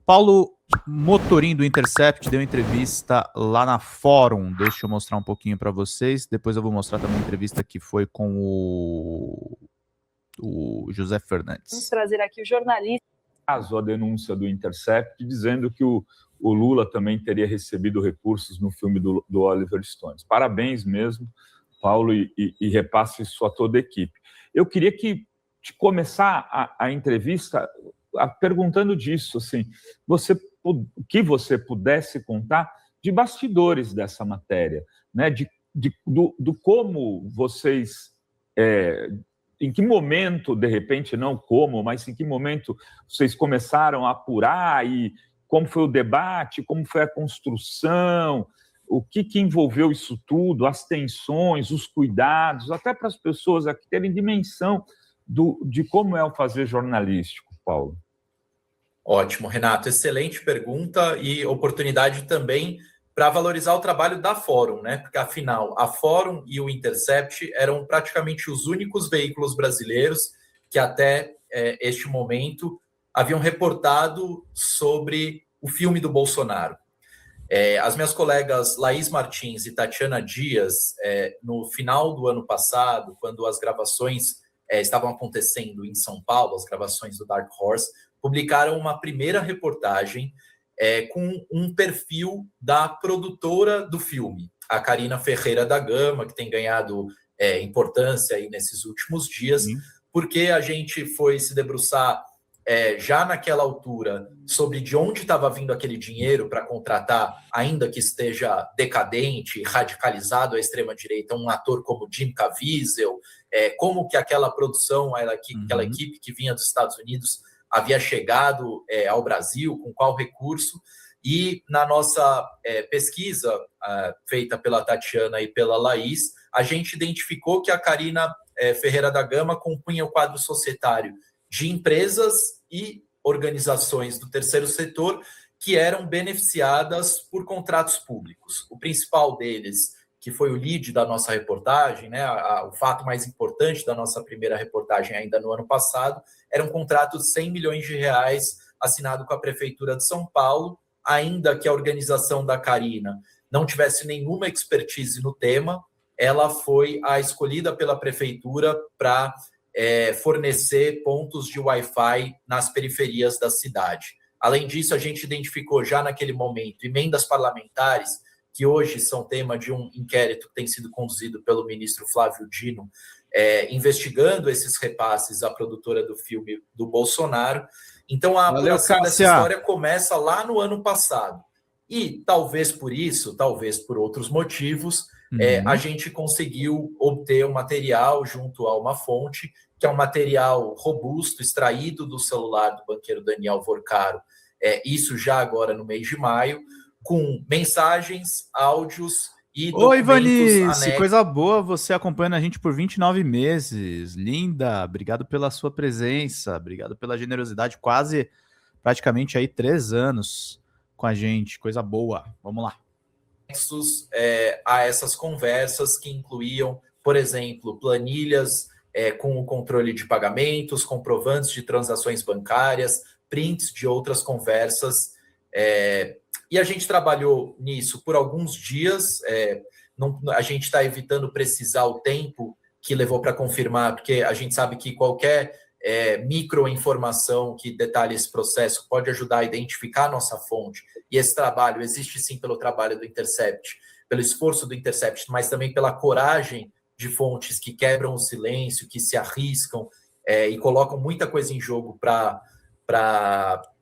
Paulo Motorim, do Intercept, deu entrevista lá na Fórum. Deixa eu mostrar um pouquinho para vocês. Depois eu vou mostrar também uma entrevista que foi com o José Fernandes. Vamos trazer aqui o jornalista. Caso a denúncia do Intercept, dizendo que o Lula também teria recebido recursos no filme do Oliver Stone. Parabéns mesmo, Paulo, e repasse isso a toda a equipe. Eu queria começar a entrevista perguntando disso, assim, que você pudesse contar de bastidores dessa matéria, né? Do como vocês, em que momento, de repente, não como, mas em que momento vocês começaram a apurar e como foi o debate, como foi a construção, o que envolveu isso tudo, as tensões, os cuidados, até para as pessoas aqui terem dimensão de como é o fazer jornalístico, Paulo. Ótimo, Renato. Excelente pergunta e oportunidade também para valorizar o trabalho da Fórum, né? Porque, afinal, a Fórum e o Intercept eram praticamente os únicos veículos brasileiros que até este momento haviam reportado sobre o filme do Bolsonaro. As minhas colegas Laís Martins e Tatiana Dias, no final do ano passado, quando as gravações estavam acontecendo em São Paulo, as gravações do Dark Horse, publicaram uma primeira reportagem com um perfil da produtora do filme, a Carina Ferreira da Gama, que tem ganhado importância aí nesses últimos dias, porque a gente foi se debruçar já naquela altura sobre de onde estava vindo aquele dinheiro para contratar, ainda que esteja decadente, radicalizado à extrema-direita, um ator como Jim Caviezel, como que aquela produção, aquela equipe que vinha dos Estados Unidos havia chegado ao Brasil, com qual recurso. E na nossa pesquisa feita pela Tatiana e pela Laís, a gente identificou que a Carina Ferreira da Gama compunha o quadro societário de empresas e organizações do terceiro setor que eram beneficiadas por contratos públicos. O principal deles, que foi o lead da nossa reportagem, né, o fato mais importante da nossa primeira reportagem ainda no ano passado, era um contrato de 100 milhões de reais assinado com a Prefeitura de São Paulo, ainda que a organização da Carina não tivesse nenhuma expertise no tema, ela foi a escolhida pela Prefeitura para fornecer pontos de Wi-Fi nas periferias da cidade. Além disso, a gente identificou já naquele momento emendas parlamentares, que hoje são tema de um inquérito que tem sido conduzido pelo ministro Flávio Dino, investigando esses repasses à produtora do filme do Bolsonaro. Então, a apuração dessa história começa lá no ano passado. E, talvez por isso, talvez por outros motivos, a gente conseguiu obter um material junto a uma fonte, que é um material robusto, extraído do celular do banqueiro Daniel Vorcaro, isso já agora no mês de maio, com mensagens, áudios e documentos. Oi, Ivanice, anexos. coisa boa, você acompanhando a gente por 29 meses. Linda, obrigado pela sua presença, obrigado pela generosidade, praticamente aí 3 anos com a gente, coisa boa. Vamos lá. A essas conversas que incluíam, por exemplo, planilhas com o controle de pagamentos, comprovantes de transações bancárias, prints de outras conversas. E a gente trabalhou nisso por alguns dias. A gente está evitando precisar o tempo que levou para confirmar, porque a gente sabe que qualquer microinformação que detalhe esse processo pode ajudar a identificar a nossa fonte. E esse trabalho existe sim pelo trabalho do Intercept, pelo esforço do Intercept, mas também pela coragem de fontes que quebram o silêncio, que se arriscam e colocam muita coisa em jogo para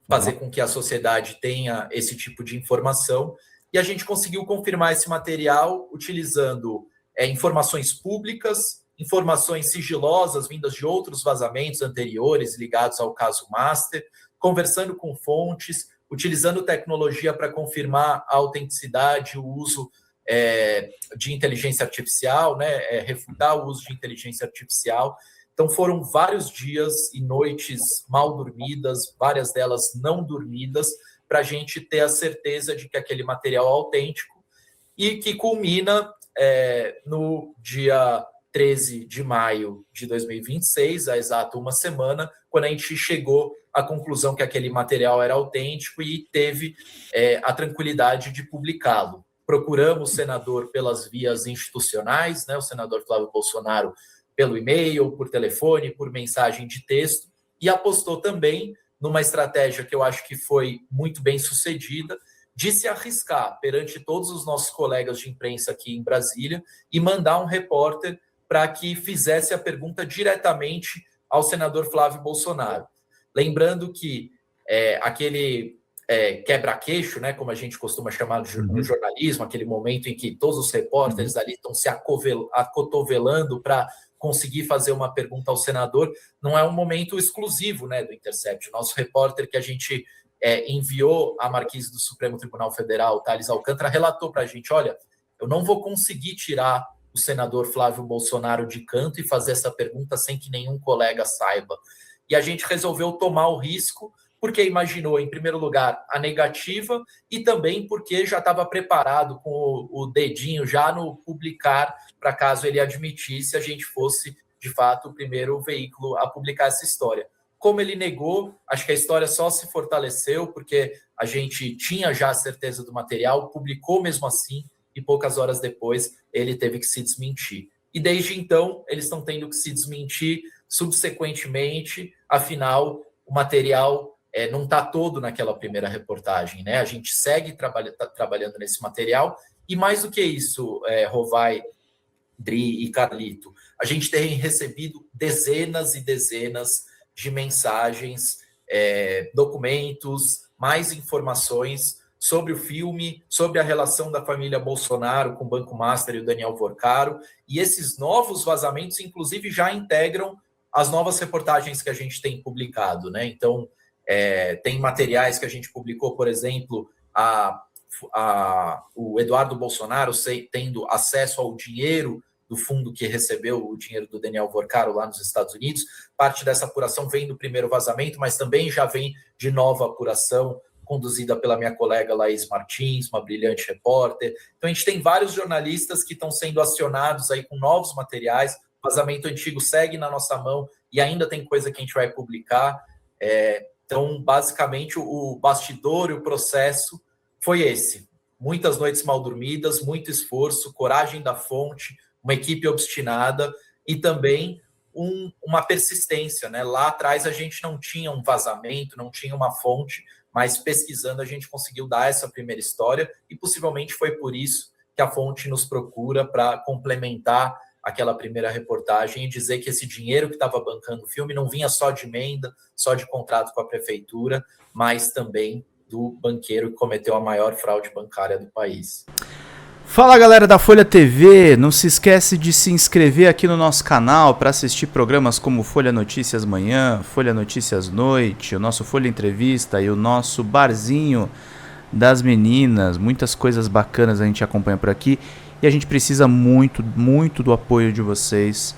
fazer com que a sociedade tenha esse tipo de informação. E a gente conseguiu confirmar esse material utilizando informações públicas, informações sigilosas vindas de outros vazamentos anteriores ligados ao caso Master, conversando com fontes, utilizando tecnologia para confirmar a autenticidade, o uso de inteligência artificial, né, refutar o uso de inteligência artificial. Então foram vários dias e noites mal dormidas, várias delas não dormidas, para a gente ter a certeza de que aquele material é autêntico e que culmina no dia 13 de maio de 2026, há exato uma semana, quando a gente chegou a conclusão que aquele material era autêntico e teve a tranquilidade de publicá-lo. Procuramos o senador pelas vias institucionais, né, o senador Flávio Bolsonaro pelo e-mail, por telefone, por mensagem de texto, e apostou também numa estratégia que eu acho que foi muito bem sucedida, de se arriscar perante todos os nossos colegas de imprensa aqui em Brasília e mandar um repórter para que fizesse a pergunta diretamente ao senador Flávio Bolsonaro. Lembrando que aquele quebra-queixo, né, como a gente costuma chamar no jornalismo, aquele momento em que todos os repórteres ali estão se acotovelando para conseguir fazer uma pergunta ao senador, não é um momento exclusivo, né, do Intercept. O nosso repórter que a gente enviou à Marquise do Supremo Tribunal Federal, Thales Alcântara, relatou para a gente, olha, eu não vou conseguir tirar o senador Flávio Bolsonaro de canto e fazer essa pergunta sem que nenhum colega saiba. E a gente resolveu tomar o risco, porque imaginou, em primeiro lugar, a negativa e também porque já estava preparado com o dedinho já no publicar, para caso ele admitisse, a gente fosse, de fato, o primeiro veículo a publicar essa história. Como ele negou, acho que a história só se fortaleceu, porque a gente tinha já a certeza do material, publicou mesmo assim, e poucas horas depois ele teve que se desmentir. E desde então, eles estão tendo que se desmentir subsequentemente, afinal, o material não está todo naquela primeira reportagem, né? A gente segue trabalhando nesse material, e mais do que isso, Rovai, Dri e Carlito, a gente tem recebido dezenas e dezenas de mensagens, documentos, mais informações sobre o filme, sobre a relação da família Bolsonaro com o Banco Master e o Daniel Vorcaro, e esses novos vazamentos, inclusive, já integram as novas reportagens que a gente tem publicado, né? Então, tem materiais que a gente publicou, por exemplo, o Eduardo Bolsonaro tendo acesso ao dinheiro do fundo que recebeu o dinheiro do Daniel Vorcaro lá nos Estados Unidos. Parte dessa apuração vem do primeiro vazamento, mas também já vem de nova apuração, conduzida pela minha colega Laís Martins, uma brilhante repórter. Então, a gente tem vários jornalistas que estão sendo acionados aí com novos materiais. O vazamento antigo segue na nossa mão e ainda tem coisa que a gente vai publicar. Então, basicamente, o bastidor e o processo foi esse. Muitas noites mal dormidas, muito esforço, coragem da fonte, uma equipe obstinada e também uma persistência, né? Lá atrás a gente não tinha um vazamento, não tinha uma fonte, mas pesquisando a gente conseguiu dar essa primeira história e possivelmente foi por isso que a fonte nos procura para complementar aquela primeira reportagem e dizer que esse dinheiro que estava bancando o filme não vinha só de emenda, só de contrato com a prefeitura, mas também do banqueiro que cometeu a maior fraude bancária do país. Fala, galera da Folha TV, não se esquece de se inscrever aqui no nosso canal para assistir programas como Folha Notícias Manhã, Folha Notícias Noite, o nosso Folha Entrevista e o nosso Barzinho das Meninas. Muitas coisas bacanas a gente acompanha por aqui e a gente precisa muito, muito do apoio de vocês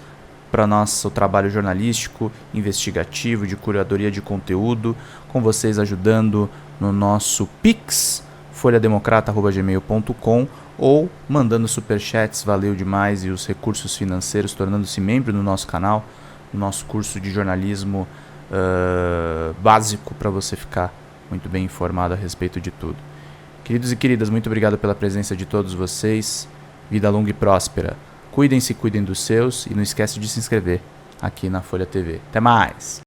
para nosso trabalho jornalístico, investigativo, de curadoria de conteúdo, com vocês ajudando no nosso Pix, folhademocrata@gmail.com, ou mandando superchats, valeu demais, e os recursos financeiros, tornando-se membro do nosso canal, no nosso curso de jornalismo básico, para você ficar muito bem informado a respeito de tudo. Queridos e queridas, muito obrigado pela presença de todos vocês, vida longa e próspera, cuidem-se, cuidem dos seus, e não esquece de se inscrever aqui na Folha TV. Até mais!